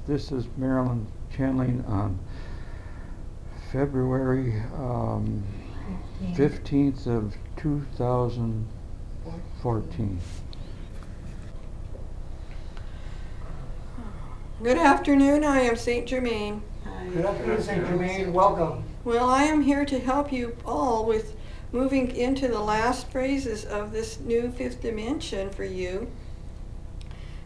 This is Marilyn channeling on February 15th of 2014. Good afternoon, I am St. Germaine. Good afternoon, St. Germaine. Welcome. Well, I am here to help you all with moving into the last phases of this new fifth dimension for you.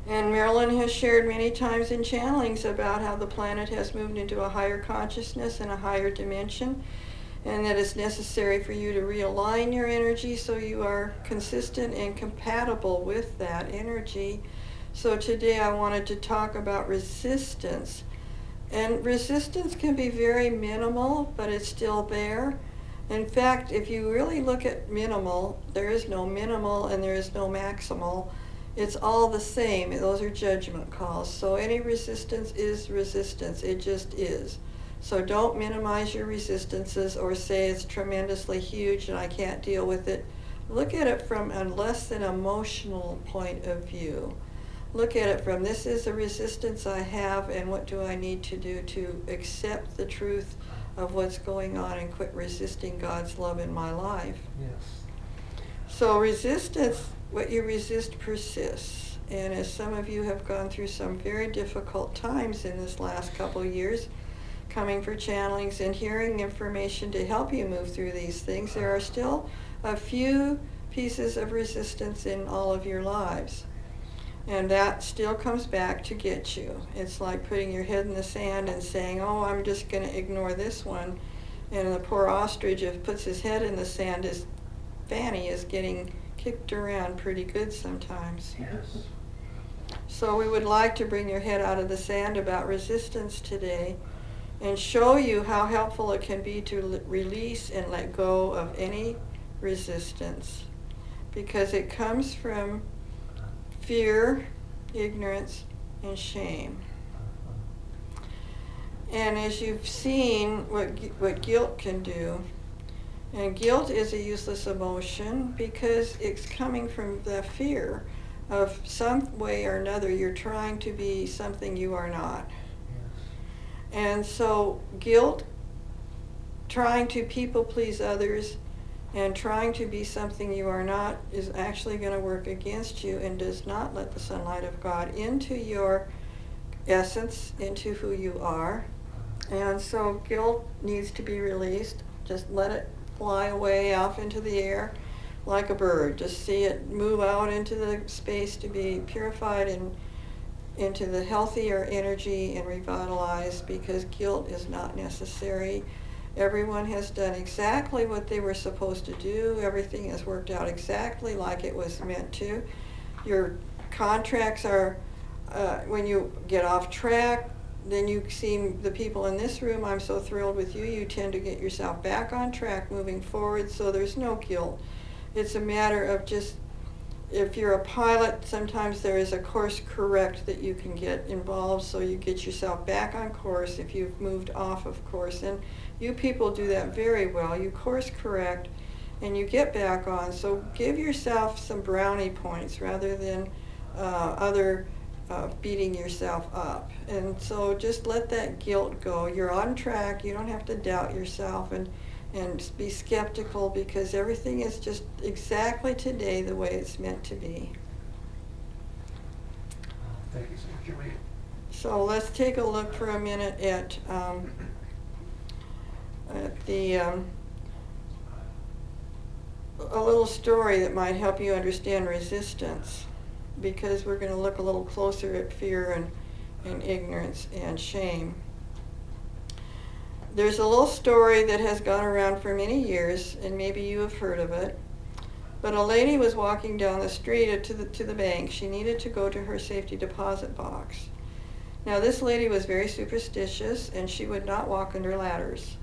And Marilyn has shared many times in channelings about how the planet has moved into a higher consciousness and a higher dimension, and that it's necessary for you to realign your energy so you are consistent and compatible with that energy. So today I wanted to talk about resistance. And resistance can be very minimal, but it's still there. In fact, if you really look at minimal, there is no minimal and there is no maximal. It's all the same. Those are judgment calls. So any resistance is resistance. It just is. So don't minimize your resistances or say it's tremendously huge and I can't deal with it. Look at it from a less than emotional point of view. Look at it from, this is a resistance I have, and what do I need to do to accept the truth of what's going on and quit resisting God's love in my life. Yes. So resistance, what you resist persists. And as some of you have gone through some very difficult times in this last couple of years, coming for channelings and hearing information to help you move through these things, there are still a few pieces of resistance in all of your lives. And that still comes back to get you. It's like putting your head in the sand and saying, oh, I'm just going to ignore this one. And the poor ostrich, if he puts his head in the sand, his fanny is getting kicked around pretty good sometimes. Yes. So we would like to bring your head out of the sand about resistance today and show you how helpful it can be to release and let go of any resistance, because it comes from fear, ignorance, and shame. And as you've seen what guilt can do, and guilt is a useless emotion because it's coming from the fear of some way or another you're trying to be something you are not. And so guilt, trying to people please others and trying to be something you are not, is actually going to work against you and does not let the sunlight of God into your essence, into who you are. And so guilt needs to be released. Just let it fly away off into the air like a bird. Just see it move out into the space to be purified and into the healthier energy and revitalized, because guilt is not necessary. Everyone has done exactly what they were supposed to do. Everything has worked out exactly like it was meant to. Your contracts are, when you get off track, then you see the people in this room, I'm so thrilled with you, you tend to get yourself back on track moving forward, so there's no guilt. It's a matter of just, if you're a pilot, sometimes there is a course correct that you can get involved, so you get yourself back on course if you've moved off of course. And you people do that very well. You course correct and you get back on. So give yourself some brownie points rather than beating yourself up. And so just let that guilt go. You're on track. You don't have to doubt yourself and be skeptical, because everything is just exactly today the way it's meant to be. Thank you, St. Germaine. So let's take a look for a minute at a little story that might help you understand resistance, because we're going to look a little closer at fear and ignorance and shame. There's a little story that has gone around for many years, and maybe you have heard of it. But a lady was walking down the street to the bank. She needed to go to her safety deposit box. Now this lady was very superstitious, and she would not walk under ladders.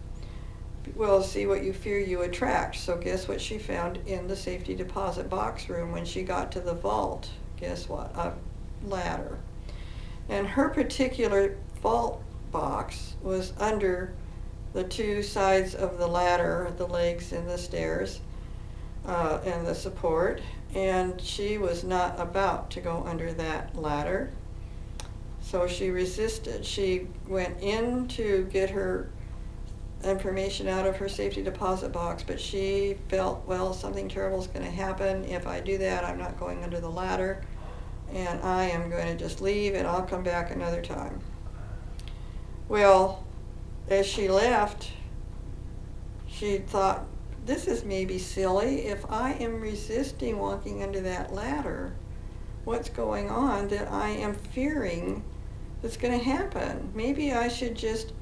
Well, see what you fear you attract. So guess what she found in the safety deposit box room when she got to the vault? Guess what? A ladder. And her particular vault box was under the two sides of the ladder, the legs and the stairs, and the support, and she was not about to go under that ladder. So she resisted. She went in to get her information out of her safety deposit box, but she felt, well, something terrible is going to happen. If I do that, I'm not going under the ladder, and I am going to just leave, and I'll come back another time. Well, as she left, she thought, this is maybe silly. If I am resisting walking under that ladder, what's going on that I am fearing that's going to happen? Maybe I should just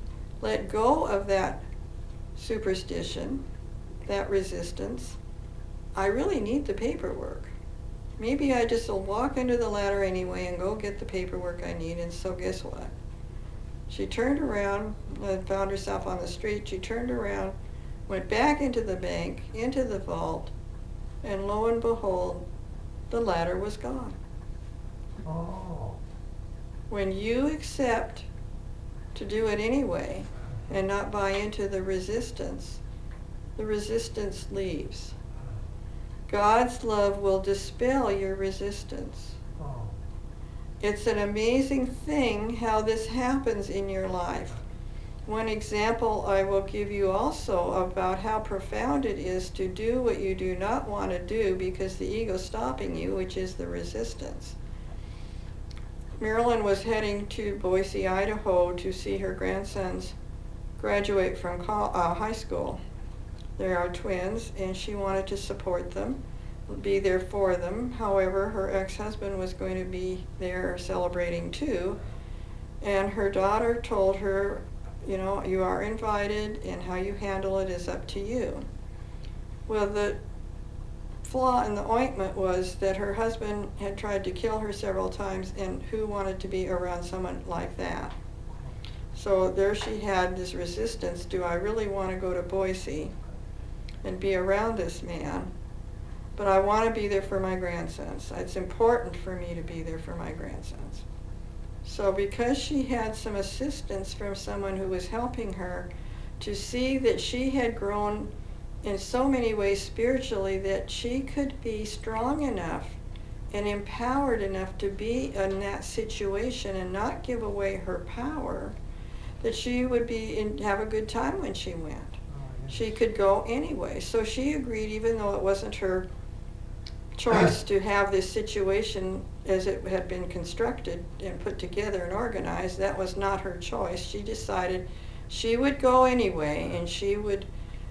let go of that superstition, that resistance. I really need the paperwork. Maybe I just will walk under the ladder anyway and go get the paperwork I need. And so guess what? She turned around and found herself on the street. She turned around, went back into the bank, into the vault, and lo and behold, the ladder was gone. Oh. When you accept to do it anyway and not buy into the resistance leaves. God's love will dispel your resistance. Oh. It's an amazing thing how this happens in your life. One example I will give you also about how profound it is to do what you do not want to do because the ego's stopping you, which is the resistance. Marilyn was heading to Boise, Idaho to see her grandsons graduate from high school. They are twins, and she wanted to support them, be there for them. However, her ex-husband was going to be there celebrating too, and her daughter told her, you know, you are invited, and how you handle it is up to you. Well, the flaw in the ointment was that her husband had tried to kill her several times, and who wanted to be around someone like that? So there she had this resistance. Do I really want to go to Boise and be around this man? But I want to be there for my grandsons. It's important for me to be there for my grandsons. So because she had some assistance from someone who was helping her to see that she had grown in so many ways spiritually that she could be strong enough and empowered enough to be in that situation and not give away her power, that she would have a good time when she went. She could go anyway. So she agreed, even though it wasn't her choice to have this situation as it had been constructed and put together and organized. That was not her choice. She decided she would go anyway, and she would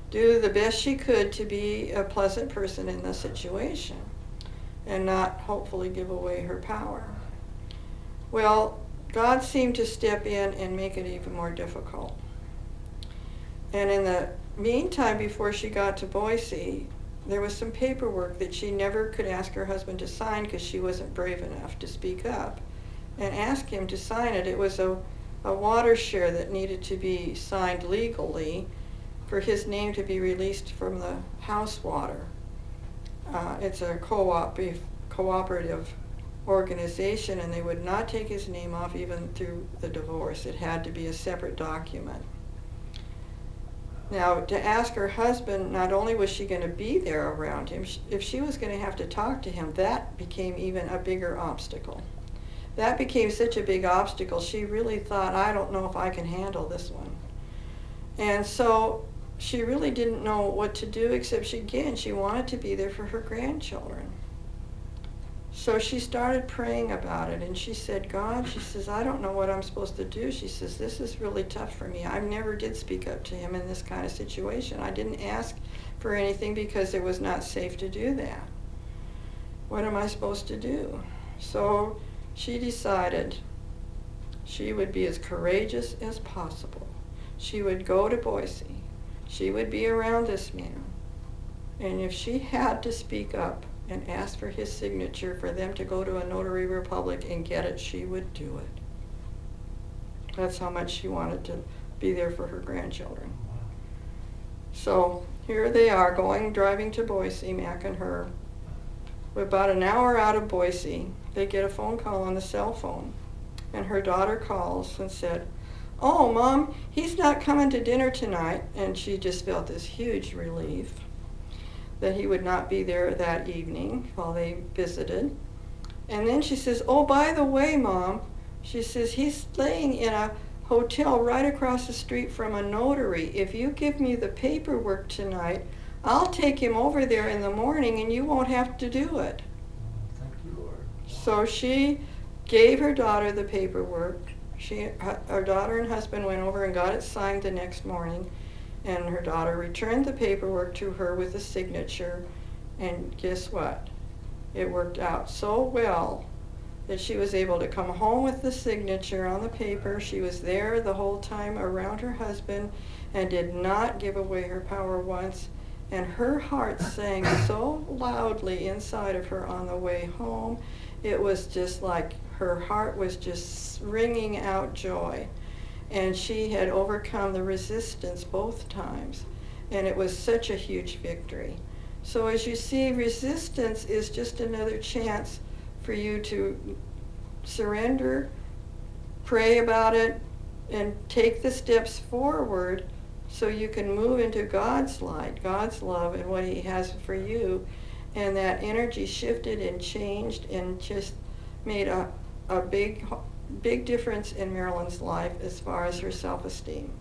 do the best she could to be a pleasant person in the situation and not hopefully give away her power. Well, God seemed to step in and make it even more difficult. And in the meantime, before she got to Boise, there was some paperwork that she never could ask her husband to sign because she wasn't brave enough to speak up and ask him to sign it. It was a water share that needed to be signed legally for his name to be released from the house water. It's a cooperative organization, and they would not take his name off even through the divorce. It had to be a separate document. Now, to ask her husband, not only was she going to be there around him, if she was going to have to talk to him, that became even a bigger obstacle. That became such a big obstacle, she really thought, I don't know if I can handle this one. And so she really didn't know what to do, except she wanted to be there for her grandchildren. So she started praying about it, and she said, God, she says, I don't know what I'm supposed to do. She says, this is really tough for me. I never did speak up to him in this kind of situation. I didn't ask for anything because it was not safe to do that. What am I supposed to do? So she decided she would be as courageous as possible. She would go to Boise. She would be around this man. And if she had to speak up and ask for his signature for them to go to a notary republic and get it, she would do it. That's how much she wanted to be there for her grandchildren. So here they are driving to Boise, Mac and her. We're about an hour out of Boise. They get a phone call on the cell phone, and her daughter calls and said, oh, Mom, he's not coming to dinner tonight. And she just felt this huge relief that he would not be there that evening while they visited. And then she says, oh, by the way, Mom, She says, he's staying in a hotel right across the street from a notary. If you give me the paperwork tonight, I'll take him over there in the morning and you won't have to do it. Thank you, Lord. So she gave her daughter the paperwork. Her daughter and husband went over and got it signed the next morning, and her daughter returned the paperwork to her with a signature, and guess what? It worked out so well that she was able to come home with the signature on the paper. She was there the whole time around her husband and did not give away her power once. And her heart sang so loudly inside of her on the way home. It was just like her heart was just ringing out joy. And she had overcome the resistance both times. And it was such a huge victory. So as you see, resistance is just another chance for you to surrender, pray about it, and take the steps forward so you can move into God's light, God's love, and what He has for you. And that energy shifted and changed and just made a big difference in Marilyn's life as far as her self-esteem.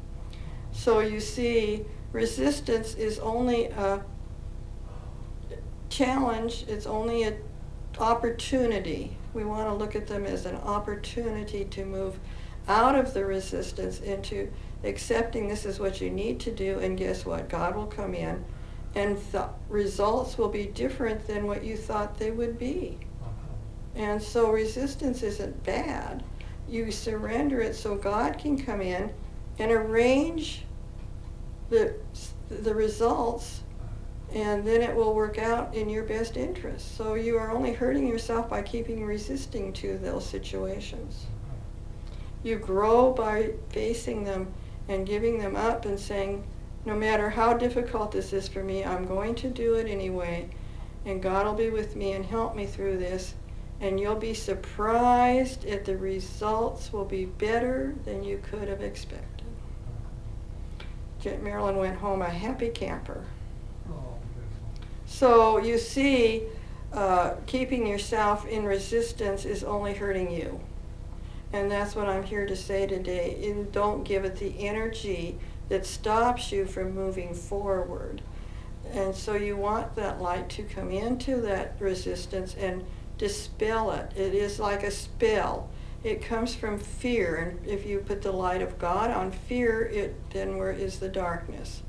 So you see, resistance is only a challenge, it's only an opportunity. We want to look at them as an opportunity to move out of the resistance into accepting this is what you need to do, and guess what? God will come in and the results will be different than what you thought they would be. And so resistance isn't bad. You surrender it so God can come in and arrange the results, and then it will work out in your best interest. So you are only hurting yourself by keeping resisting to those situations. You grow by facing them and giving them up and saying, no matter how difficult this is for me, I'm going to do it anyway, and God will be with me and help me through this, and you'll be surprised at the results will be better than you could have expected. Marilyn went home a happy camper. Oh, beautiful. So you see, keeping yourself in resistance is only hurting you. And that's what I'm here to say today. And don't give it the energy that stops you from moving forward. And so you want that light to come into that resistance and dispel it. It is like a spell. It comes from fear, and if you put the light of God on fear, then where is the darkness?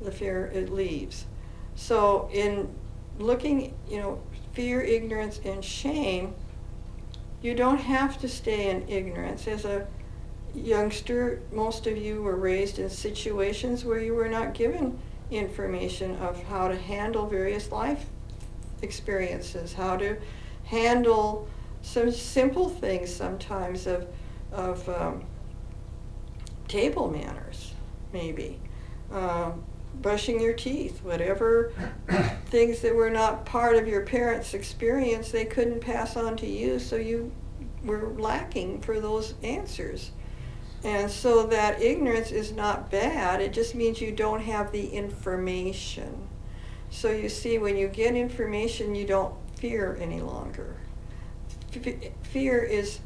The fear, it leaves. So in looking, fear, ignorance, and shame, you don't have to stay in ignorance. As a youngster, most of you were raised in situations where you were not given information of how to handle various life experiences, how to handle some simple things sometimes of table manners, maybe. Brushing your teeth, whatever things that were not part of your parents' experience, they couldn't pass on to you, so you were lacking for those answers. And so that ignorance is not bad, it just means you don't have the information. So you see, when you get information, you don't fear any longer. Fear is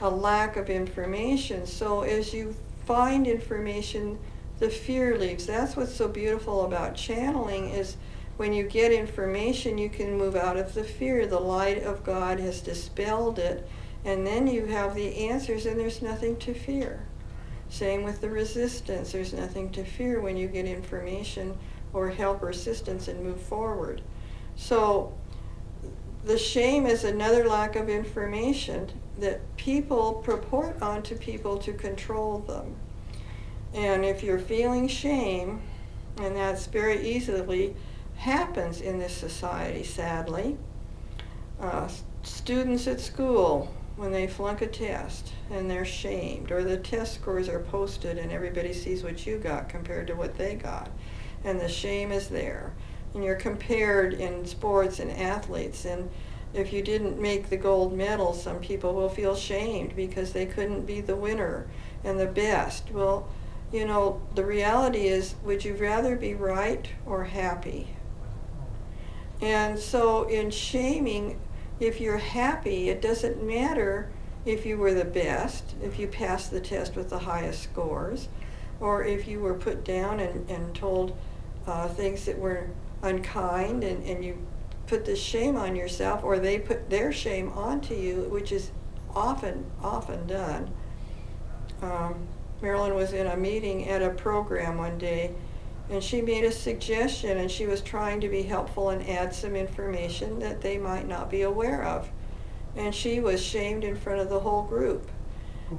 a lack of information. So as you find information, the fear leaves. That's what's so beautiful about channeling, is when you get information, you can move out of the fear. The light of God has dispelled it, and then you have the answers, and there's nothing to fear. Same with the resistance. There's nothing to fear when you get information or help or assistance and move forward. So the shame is another lack of information that people purport onto people to control them. And if you're feeling shame, and that's very easily happens in this society, sadly, students at school, when they flunk a test and they're shamed, or the test scores are posted and everybody sees what you got compared to what they got, and the shame is there. And you're compared in sports and athletes, and if you didn't make the gold medal, some people will feel shamed because they couldn't be the winner and the best. Well, the reality is, would you rather be right or happy? And so in shaming, if you're happy, it doesn't matter if you were the best, if you passed the test with the highest scores, or if you were put down and told things that were unkind, and you put this shame on yourself, or they put their shame onto you, which is often done. Marilyn was in a meeting at a program one day, and she made a suggestion, and she was trying to be helpful and add some information that they might not be aware of. And she was shamed in front of the whole group.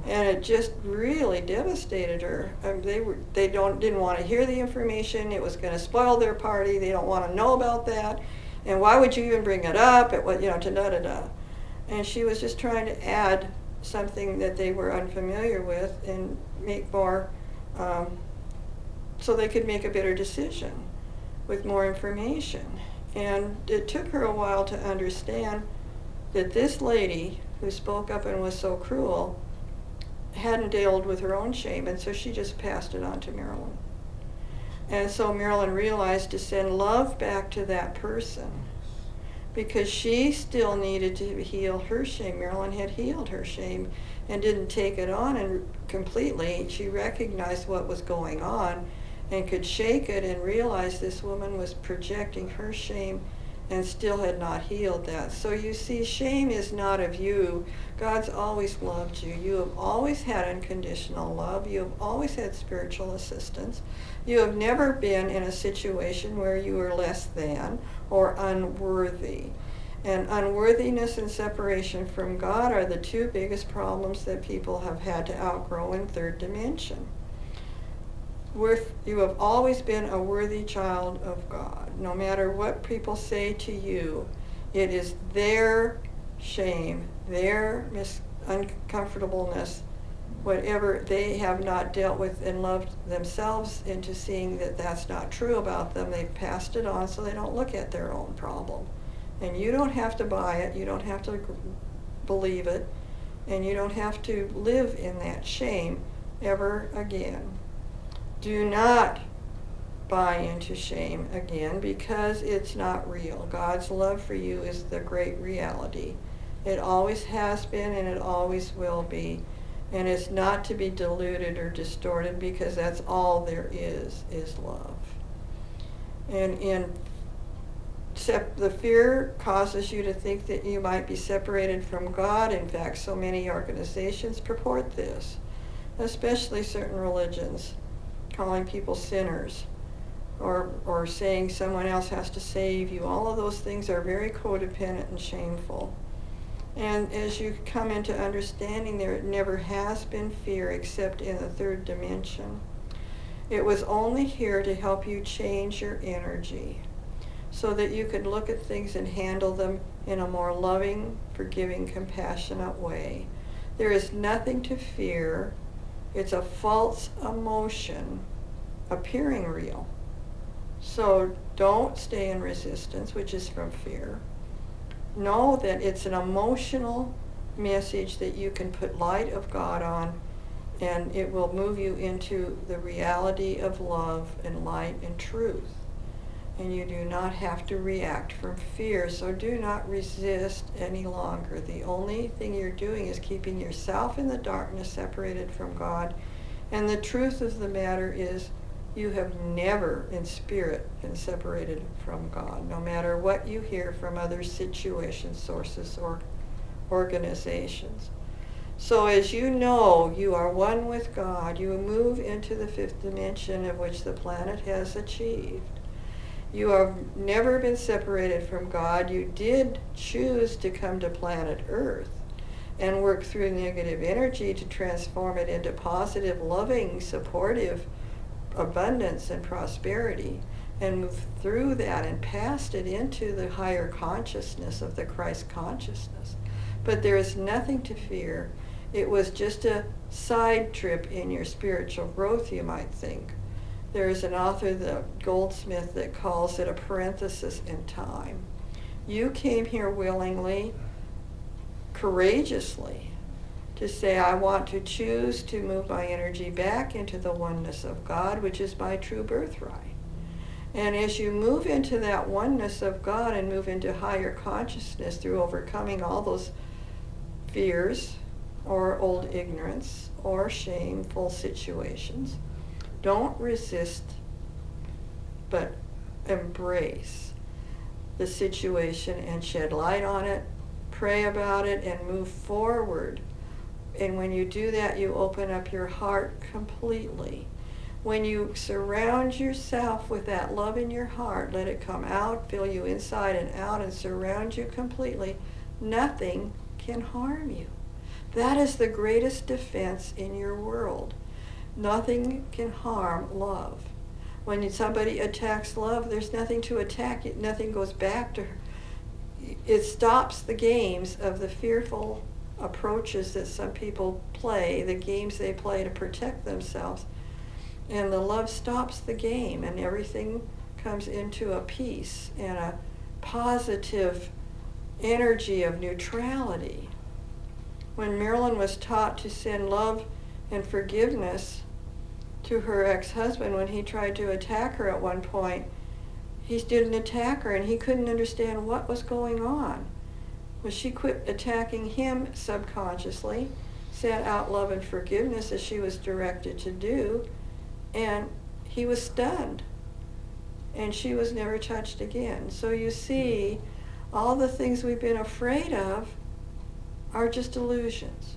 And it just really devastated her. They didn't want to hear the information. It was going to spoil their party. They don't want to know about that. And why would you even bring it up? It was, da-da-da. And she was just trying to add something that they were unfamiliar with and make more, so they could make a better decision with more information. And it took her a while to understand that this lady who spoke up and was so cruel hadn't dealt with her own shame, and so she just passed it on to Marilyn. And so Marilyn realized to send love back to that person, because she still needed to heal her shame. Marilyn had healed her shame and didn't take it on and completely. She recognized what was going on and could shake it and realize this woman was projecting her shame and still had not healed that. So you see, shame is not of you. God's always loved you. You have always had unconditional love. You have always had spiritual assistance. You have never been in a situation where you were less than or unworthy. And unworthiness and separation from God are the two biggest problems that people have had to outgrow in third dimension. You have always been a worthy child of God. No matter what people say to you, it is their shame, their uncomfortableness, whatever they have not dealt with and loved themselves into seeing that that's not true about them. They've passed it on so they don't look at their own problem. And you don't have to buy it, you don't have to believe it, and you don't have to live in that shame ever again. Do not buy into shame again, because it's not real. God's love for you is the great reality. It always has been and it always will be. And it's not to be diluted or distorted, because that's all there is love. And the fear causes you to think that you might be separated from God. In fact, so many organizations purport this, especially certain religions, calling people sinners, or saying someone else has to save you. All of those things are very codependent and shameful. And as you come into understanding, there never has been fear except in the third dimension. It was only here to help you change your energy so that you could look at things and handle them in a more loving, forgiving, compassionate way. There is nothing to fear. It's a false emotion appearing real. So don't stay in resistance, which is from fear. Know that it's an emotional message that you can put light of God on, and it will move you into the reality of love and light and truth. And you do not have to react from fear, so do not resist any longer. The only thing you're doing is keeping yourself in the darkness, separated from God. And the truth of the matter is, you have never in spirit been separated from God, no matter what you hear from other situations, sources, or organizations. So as you know you are one with God, you move into the fifth dimension, of which the planet has achieved. You have never been separated from God. You did choose to come to planet Earth and work through negative energy to transform it into positive, loving, supportive abundance and prosperity, and move through that and passed it into the higher consciousness of the Christ consciousness. But there is nothing to fear. It was just a side trip in your spiritual growth, you might think. There is an author, the Goldsmith, that calls it a parenthesis in time. You came here willingly, courageously, to say, I want to choose to move my energy back into the oneness of God, which is my true birthright. And as you move into that oneness of God and move into higher consciousness through overcoming all those fears, or old ignorance or shameful situations. Don't resist, but embrace the situation and shed light on it, pray about it, and move forward. And when you do that, you open up your heart completely. When you surround yourself with that love in your heart, let it come out, fill you inside and out, and surround you completely, nothing can harm you. That is the greatest defense in your world. Nothing can harm love. When somebody attacks love, there's nothing to attack. Nothing goes back to her. It stops the games of the fearful approaches that some people play, the games they play to protect themselves. And the love stops the game, and everything comes into a peace and a positive energy of neutrality. When Marilyn was taught to send love and forgiveness to her ex-husband when he tried to attack her at one point, he didn't attack her and he couldn't understand what was going on. Well, she quit attacking him subconsciously, sent out love and forgiveness as she was directed to do, and he was stunned. And she was never touched again. So you see, all the things we've been afraid of are just illusions.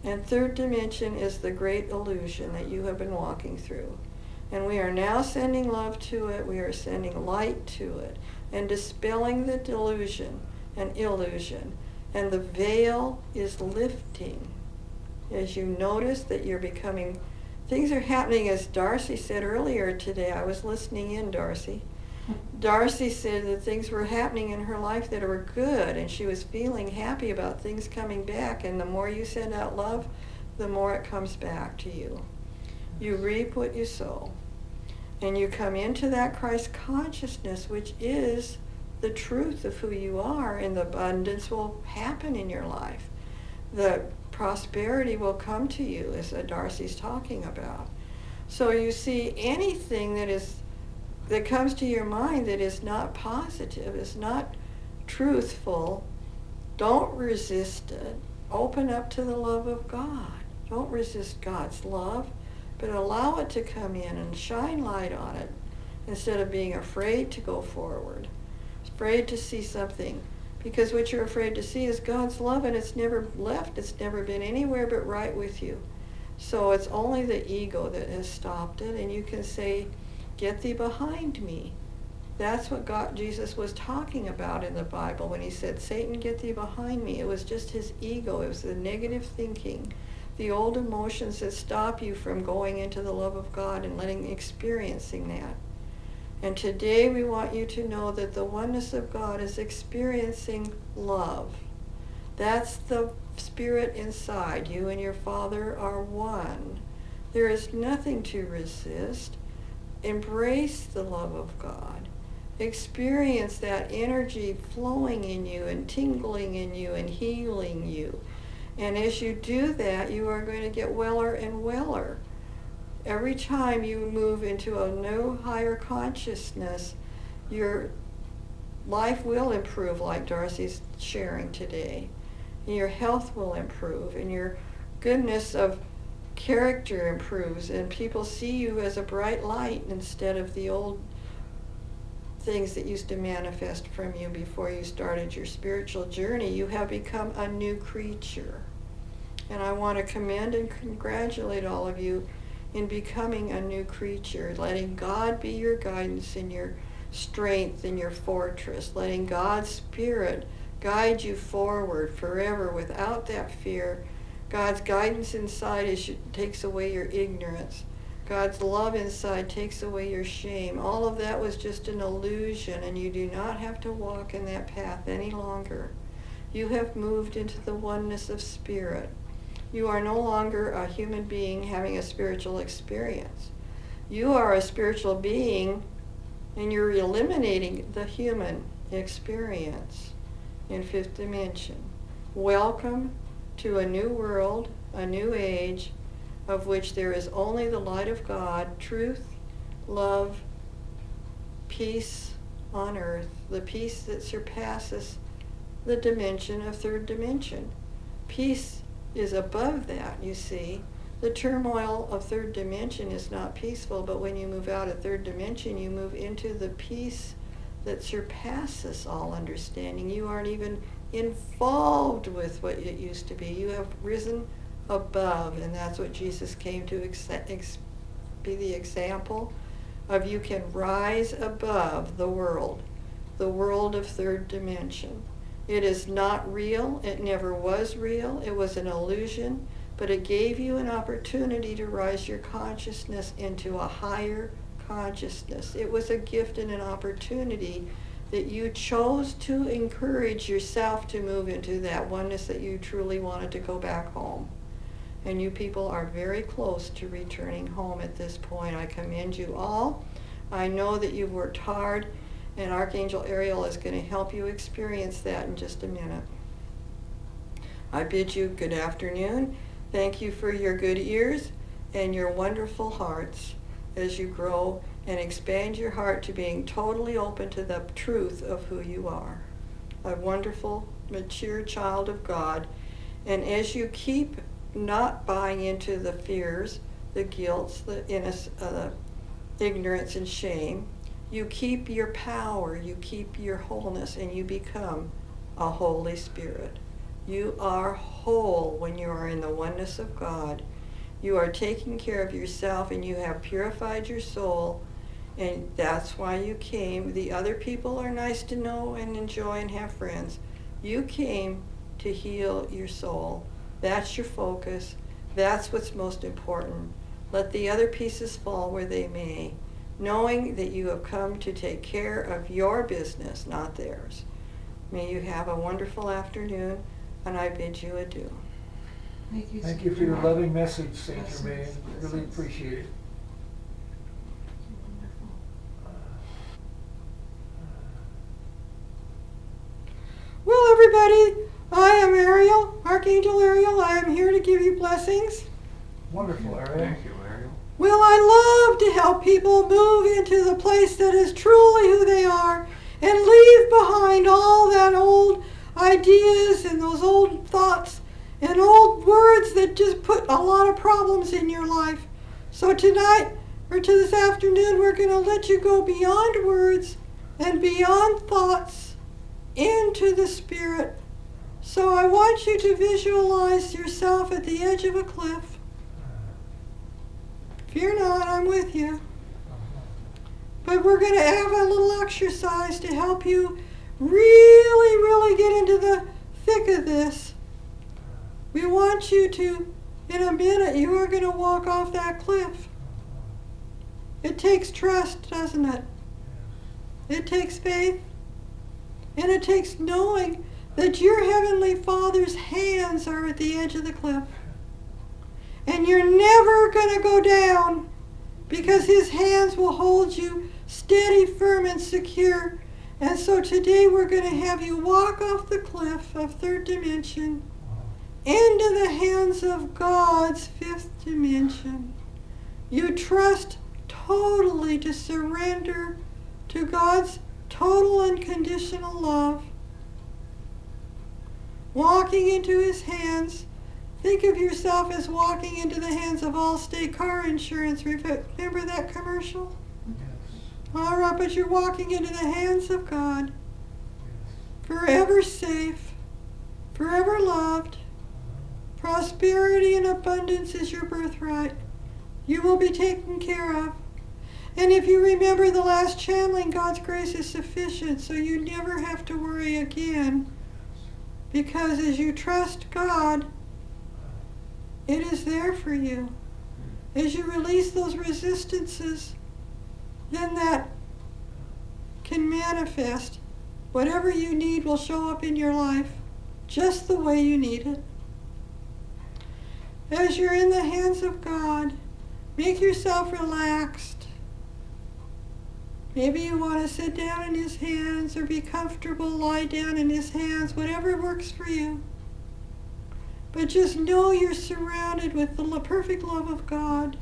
And third dimension is the great illusion that you have been walking through. And we are now sending love to it, we are sending light to it, and dispelling the delusion and illusion. And the veil is lifting. As you notice that you're becoming, things are happening, as Darcy said earlier today. I was listening in, Darcy. Darcy said that things were happening in her life that were good, and she was feeling happy about things coming back. And the more you send out love, the more it comes back to you. You reap what you sow. And you come into that Christ consciousness, which is the truth of who you are, and the abundance will happen in your life. The prosperity will come to you, as Darcy's talking about. So you see, anything that comes to your mind that is not positive, is not truthful, don't resist it. Open up to the love of God. Don't resist God's love, but allow it to come in and shine light on it instead of being afraid to go forward, afraid to see something. Because what you're afraid to see is God's love, and it's never left. It's never been anywhere but right with you. So it's only the ego that has stopped it, and you can say, "Get thee behind me." That's what Jesus was talking about in the Bible when he said, "Satan, get thee behind me." It was just his ego. It was the negative thinking, the old emotions that stop you from going into the love of God and experiencing that. And today we want you to know that the oneness of God is experiencing love. That's the spirit inside. You and your Father are one. There is nothing to resist. Embrace the love of God. Experience that energy flowing in you and tingling in you and healing you. And as you do that, you are going to get weller and weller. Every time you move into a new higher consciousness, your life will improve, like Darcy's sharing today. And your health will improve, and your goodness of character improves, and people see you as a bright light instead of the old things that used to manifest from you before you started your spiritual journey. You have become a new creature. And I want to commend and congratulate all of you in becoming a new creature, letting God be your guidance and your strength and your fortress, letting God's Spirit guide you forward forever without that fear. God's guidance inside takes away your ignorance. God's love inside takes away your shame. All of that was just an illusion, and you do not have to walk in that path any longer. You have moved into the oneness of spirit. You are no longer a human being having a spiritual experience. You are a spiritual being, and you're eliminating the human experience in fifth dimension. Welcome to a new world, a new age, of which there is only the light of God, truth, love, peace on earth, the peace that surpasses the dimension of third dimension. Peace is above that, you see. The turmoil of third dimension is not peaceful, but when you move out of third dimension, you move into the peace that surpasses all understanding. You aren't even involved with what it used to be. You have risen above, and that's what Jesus came to be the example of. You can rise above the world of third dimension. It is not real. It never was real. It was an illusion, but it gave you an opportunity to rise your consciousness into a higher consciousness. It was a gift and an opportunity that you chose to encourage yourself to move into that oneness that you truly wanted to go back home. And you people are very close to returning home at this point. I commend you all. I know that you've worked hard, and Archangel Ariel is going to help you experience that in just a minute. I bid you good afternoon. Thank you for your good ears and your wonderful hearts as you grow and expand your heart to being totally open to the truth of who you are. A wonderful, mature child of God. And as you keep not buying into the fears, the guilt, the ignorance and shame, you keep your power, you keep your wholeness, and you become a Holy Spirit. You are whole when you are in the oneness of God. You are taking care of yourself, and you have purified your soul, and that's why you came. The other people are nice to know and enjoy and have friends. You came to heal your soul. That's your focus. That's what's most important. Let the other pieces fall where they may, knowing that you have come to take care of your business, not theirs. May you have a wonderful afternoon, and I bid you adieu. Thank you for your loving message, Saint Germaine. Really appreciate it. Well, everybody, I am Ariel, Archangel Ariel. I am here to give you blessings. Wonderful, Ariel. Thank you, Ariel. Well, I love to help people move into the place that is truly who they are and leave behind all that old ideas and those old thoughts and old words that just put a lot of problems in your life. So tonight, or to this afternoon, we're going to let you go beyond words and beyond thoughts into the spirit. So I want you to visualize yourself at the edge of a cliff. Fear not, I'm with you. But we're going to have a little exercise to help you really get into the thick of this. We want you to, in a minute, you are going to walk off that cliff. It takes trust, doesn't it? It takes faith. And it takes knowing that your Heavenly Father's hands are at the edge of the cliff. And you're never going to go down because His hands will hold you steady, firm, and secure. And so today we're going to have you walk off the cliff of third dimension into the hands of God's fifth dimension. You trust totally to surrender to God's total unconditional love. Walking into His hands. Think of yourself as walking into the hands of Allstate Car Insurance. Remember that commercial? Yes. All right, but you're walking into the hands of God. Forever safe. Forever loved. Prosperity and abundance is your birthright. You will be taken care of. And if you remember the last channeling, God's grace is sufficient, so you never have to worry again. Because as you trust God, it is there for you. As you release those resistances, then that can manifest. Whatever you need will show up in your life just the way you need it. As you're in the hands of God, make yourself relaxed. Maybe you want to sit down in His hands or be comfortable, lie down in His hands, whatever works for you. But just know you're surrounded with the perfect love of God.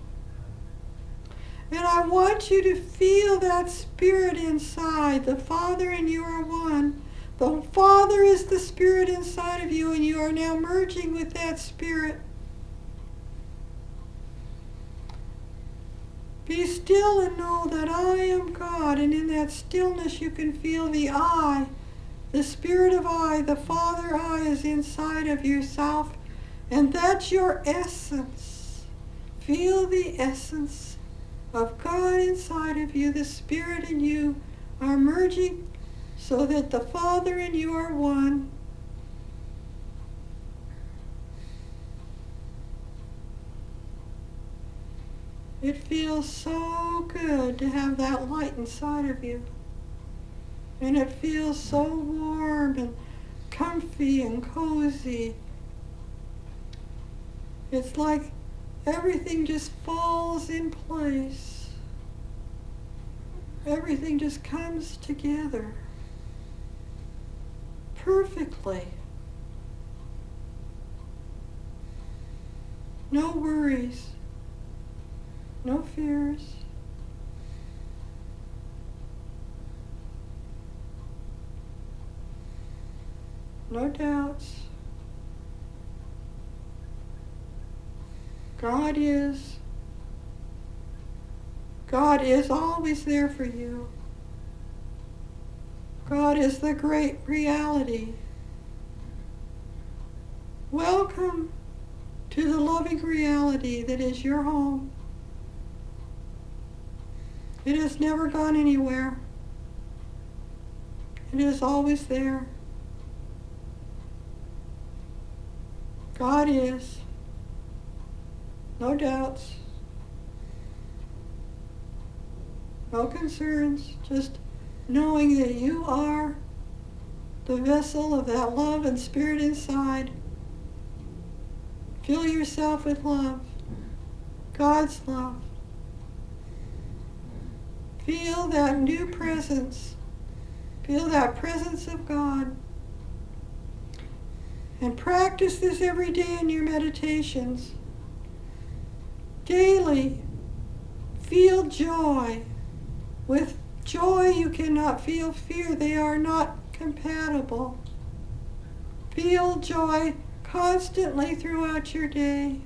And I want you to feel that spirit inside. The Father and you are one. The Father is the Spirit inside of you, and you are now merging with that Spirit. Be still and know that I am God, and in that stillness you can feel the I, the Spirit of I, the Father I is inside of yourself, and that's your essence. Feel the essence of God inside of you. The Spirit and you are merging so that the Father and you are one. It feels so good to have that light inside of you. And it feels so warm and comfy and cozy. It's like everything just falls in place. Everything just comes together perfectly. No worries. No fears. No doubts. God is always there for you. God is the great reality. Welcome to the loving reality that is your home. It has never gone anywhere. It is always there. God is. No doubts. No concerns. Just knowing that you are the vessel of that love and Spirit inside. Fill yourself with love. God's love. Feel that new presence. Feel that presence of God. And practice this every day in your meditations. Daily, feel joy. With joy you cannot feel fear. They are not compatible. Feel joy constantly throughout your day.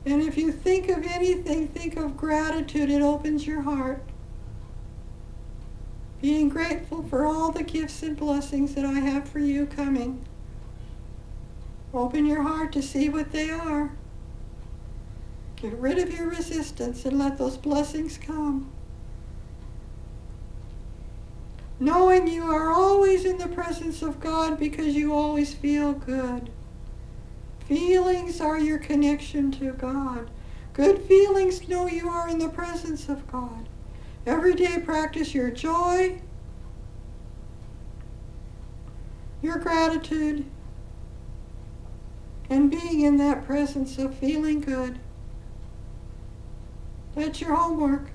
And if you think of anything, think of gratitude. It opens your heart. Being grateful for all the gifts and blessings that I have for you coming. Open your heart to see what they are. Get rid of your resistance and let those blessings come. Knowing you are always in the presence of God because you always feel good. Feelings are your connection to God. Good feelings know you are in the presence of God. Every day practice your joy, your gratitude, and being in that presence of feeling good. That's your homework.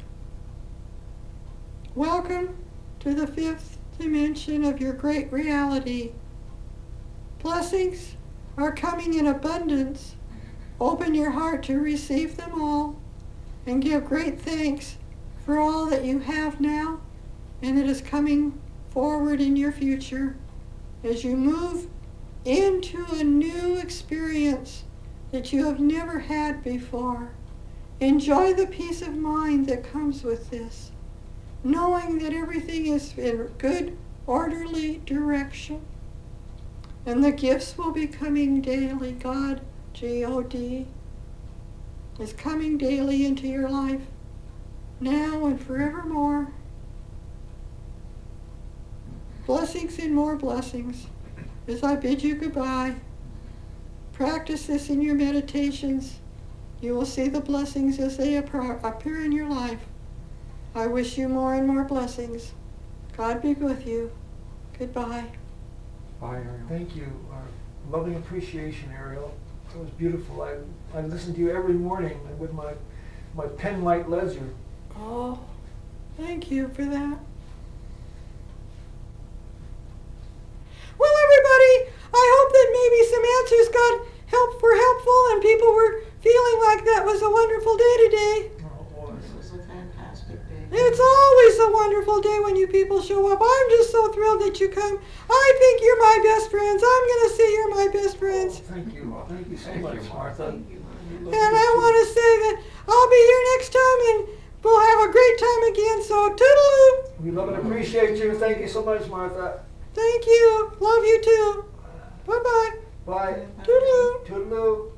Welcome to the 5th dimension of your great reality. Blessings are coming in abundance. Open your heart to receive them all and give great thanks for all that you have now and that is coming forward in your future as you move into a new experience that you have never had before. Enjoy the peace of mind that comes with this, knowing that everything is in good, orderly direction. And the gifts will be coming daily. God, G-O-D, is coming daily into your life, now and forevermore. Blessings and more blessings as I bid you goodbye. Practice this in your meditations. You will see the blessings as they appear in your life. I wish you more and more blessings. God be with you. Goodbye. Bye, Ariel. Thank you. Loving appreciation, Ariel. It was beautiful. I listen to you every morning with my pen light laser. Oh, thank you for that. Well, everybody, I hope that maybe some answers were helpful and people were feeling like that was a wonderful day today. Oh, it was. This was a fantastic fantastic day. It's always a wonderful day when you people show up. I'm just so thrilled that you come. I think you're my best friends. I'm going to say you're my best friends. Oh, thank you. Thank you so Thank much, you, Martha. Thank you, We Martha. love And you I too. want to say that I'll be here next time and we'll have a great time again. So toodaloo. We love and appreciate you. Thank you so much, Martha. Thank you. Love you too. Bye-bye. Bye. Toodaloo. Toodaloo.